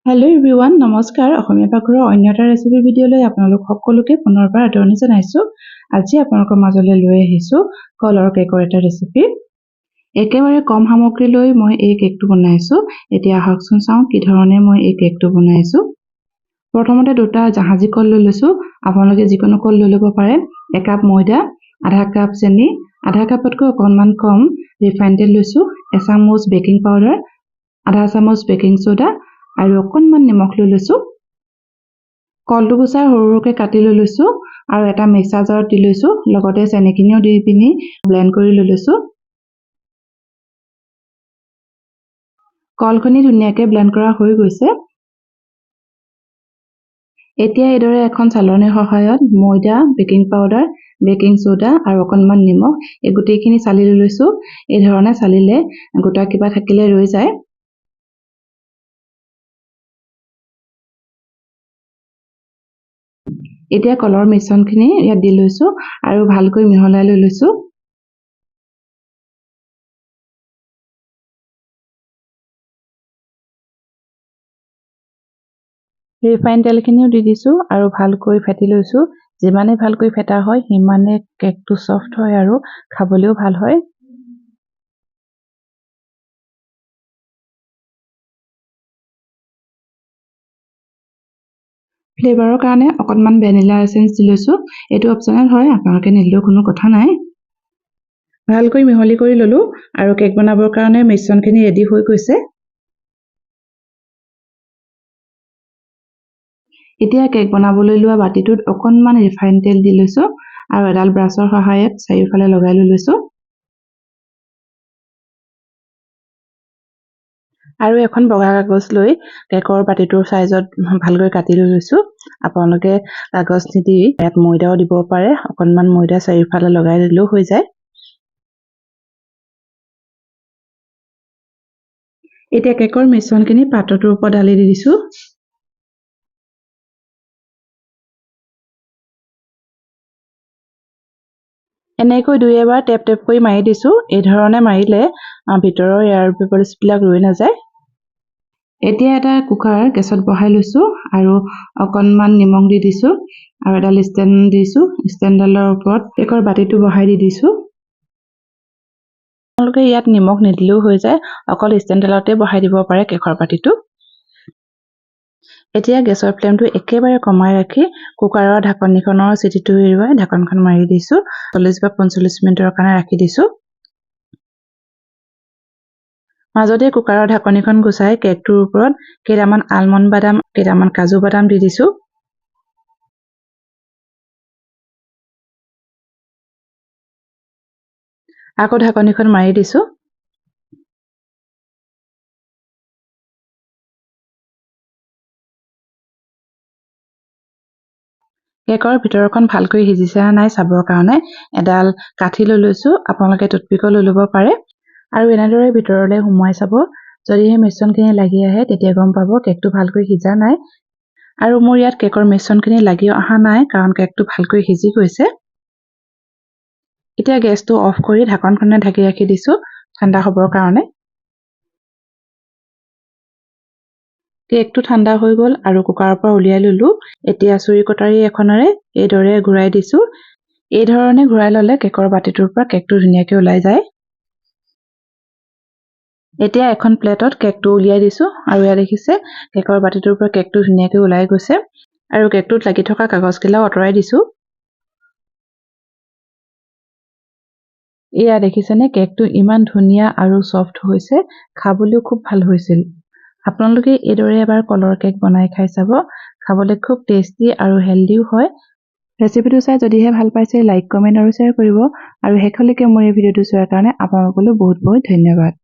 Hello' everyone, নমস্কাৰ। অসমীয়া পাকঘৰৰ অন্য এটা ৰেচিপি ভিডিঅ'লৈ আপোনালোক সকলোকে পুনৰবাৰ আদৰণি জনাইছোঁ। আজি আপোনালোকৰ মাজলৈ লৈ আহিছোঁ কলৰ কেকৰ এটা ৰেচিপি। একেবাৰে কম সামগ্ৰী লৈ মই এই কেকটো বনাইছোঁ। এতিয়া আহকচোন চাওঁ কি ধৰণে মই এই কেকটো বনাইছোঁ। প্ৰথমতে দুটা জাহাজী কল লৈ লৈছোঁ। আপোনালোকে যিকোনো কল লৈ ল'ব পাৰে। একাপ ময়দা, আধা কাপ চেনি, আধা কাপতকৈ অকণমান কম ৰিফাইন তেল লৈছোঁ, এচামুচ বেকিং পাউডাৰ, আধা চামুচ বেকিং ছ'ডা আৰু অকণমান নিমখ লৈ লৈছোঁ। কলটো গুচাই সৰু সৰুকৈ কাটি লৈ লৈছোঁ আৰু এটা মিক্সাৰ জাৰত দি লৈছোঁ। লগতে চেনিখিনিও দি পিনি ব্লেণ্ড কৰি লৈ লৈছোঁ। কলখিনি ধুনীয়াকৈ ব্লেণ্ড কৰা হৈ গৈছে। এতিয়া এইদৰে এখন চালনীৰ সহায়ত ময়দা, বেকিং পাউডাৰ, বেকিং ছ'ডা আৰু অকণমান নিমখ এই গোটেইখিনি চালি লৈ লৈছোঁ। এই ধৰণে চালিলে গোটা কিবা থাকিলে ৰৈ যায়। এতিয়া কলৰ মিশ্ৰণখিনি ইয়াত দি লৈছোঁ আৰু ভালকৈ মিহলাই লৈ লৈছোঁ। ৰিফাইন তেলখিনিও দি দিছোঁ আৰু ভালকৈ ফেটি লৈছোঁ। যিমানে ভালকৈ ফেটা হয় সিমানে কেকটো ছফ্ট হয় আৰু খাবলৈও ভাল হয়। ফ্লেভাৰৰ কাৰণে অকণমান ভেনিলা এচেঞ্চ দি লৈছোঁ। এইটো অপচনেল হয়, আপোনালোকে নিদিলেও কোনো কথা নাই। ভালকৈ মিহলি কৰি ল'লোঁ আৰু কেক বনাবৰ কাৰণে মিশ্ৰণখিনি ৰেডি হৈ গৈছে। এতিয়া কেক বনাবলৈ লোৱা বাতিটোত অকণমান ৰিফাইন তেল দি লৈছোঁ আৰু এডাল ব্ৰাছৰ সহায়ত চাৰিওফালে লগাই লৈ লৈছোঁ। আৰু এখন বগা কাগজ লৈ কেকৰ বাতিটোৰ চাইজত ভালকৈ কাটি লৈ লৈছোঁ। আপোনালোকে কাগজ নিদি ইয়াত ময়দাও দিব পাৰে। অকণমান ময়দা চাৰিওফালে লগাই দিলেও হৈ যায়। এতিয়া কেকৰ মিশ্ৰণখিনি পাত্ৰটোৰ ওপৰত ঢালি দি দিছোঁ। এনেকৈ দুই এবাৰ টেপ টেপ কৰি মাৰি দিছোঁ। এই ধৰণে মাৰিলে ভিতৰৰ এয়াৰ বাবলছবিলাক ৰৈ নাযায়। এতিয়া এটা কুকাৰ গেছত বহাই লৈছোঁ আৰু অকণমান নিমখ দি দিছোঁ আৰু এডাল ষ্টেণ্ড দিছোঁ। ষ্টেণ্ডডালৰ ওপৰত কেকৰ বাতিটো বহাই দি দিছোঁ। আপোনালোকে ইয়াত নিমখ নিদিলেও হৈ যায়, অকল ষ্টেণ্ডডালতে বহাই দিব পাৰে কেকৰ বাতিটো। এতিয়া গেছৰ ফ্লেমটো একেবাৰে কমাই ৰাখি কুকাৰৰ ঢাকনিখনৰ চিটিটো এৰুৱাই ঢাকনখন মাৰি দিছোঁ। 40 বা 45 মিনিটৰ কাৰণে ৰাখি দিছোঁ। মাজতে কুকাৰৰ ঢাকনিখন গুচাই কেকটোৰ ওপৰত কেইটামান আলমণ্ড বাদাম, কেইটামান কাজু বাদাম দি দিছোঁ। আকৌ ঢাকনিখন মাৰি দিছোঁ। কেকৰ ভিতৰখন ভালকৈ সিজিছে নে নাই চাবৰ কাৰণে এডাল কাঠি লৈ লৈছোঁ। আপোনালোকে টুথপিকো লৈ ল'ব পাৰে আৰু এনেদৰে ভিতৰলৈ সোমোৱাই চাব। যদিহে মিশ্ৰণখিনি লাগি আহে তেতিয়া গম পাব কেকটো ভালকৈ সিজা নাই। আৰু মোৰ ইয়াত কেকৰ মিশ্ৰণখিনি লাগি অহা নাই কাৰণ কেকটো ভালকৈ সিজি গৈছে। এতিয়া গেছটো অফ কৰি ঢাকনখনে ঢাকি ৰাখি দিছোঁ ঠাণ্ডা হ'বৰ কাৰণে। কেকটো ঠাণ্ডা হৈ গ'ল আৰু কুকাৰৰ পৰা উলিয়াই ল'লোঁ। এতিয়া চুৰি কটাৰী এখনেৰে এইদৰে ঘূৰাই দিছোঁ। এই ধৰণে ঘূৰাই ল'লে কেকৰ বাতিটোৰ পৰা কেকটো ধুনীয়াকৈ ওলাই যায়। এতিয়া এখন প্লেটত কেকটো উলিয়াই দিছোঁ আৰু ইয়াত দেখিছে কেকৰ বাতিটোৰ পৰা কেকটো ধুনীয়াকৈ ওলাই গৈছে আৰু কেকটোত লাগি থকা কাগজখিলাও আঁতৰাই দিছোঁ। এয়া দেখিছেনে কেকটো ইমান ধুনীয়া আৰু ছফ্ট হৈছে, খাবলৈও খুব ভাল হৈছিল। আপোনালোকে এইদৰে এবাৰ কলৰ কেক বনাই খাই চাব। খাবলৈ খুব টেষ্টি আৰু হেল্ডিও হয়। ৰেচিপিটো চাই যদিহে ভাল পাইছে লাইক, কমেণ্ট আৰু শ্বেয়াৰ কৰিব আৰু শেষলৈকে মোৰ এই ভিডিঅ'টো চোৱাৰ কাৰণে আপোনালোকলৈ বহুত বহুত ধন্যবাদ।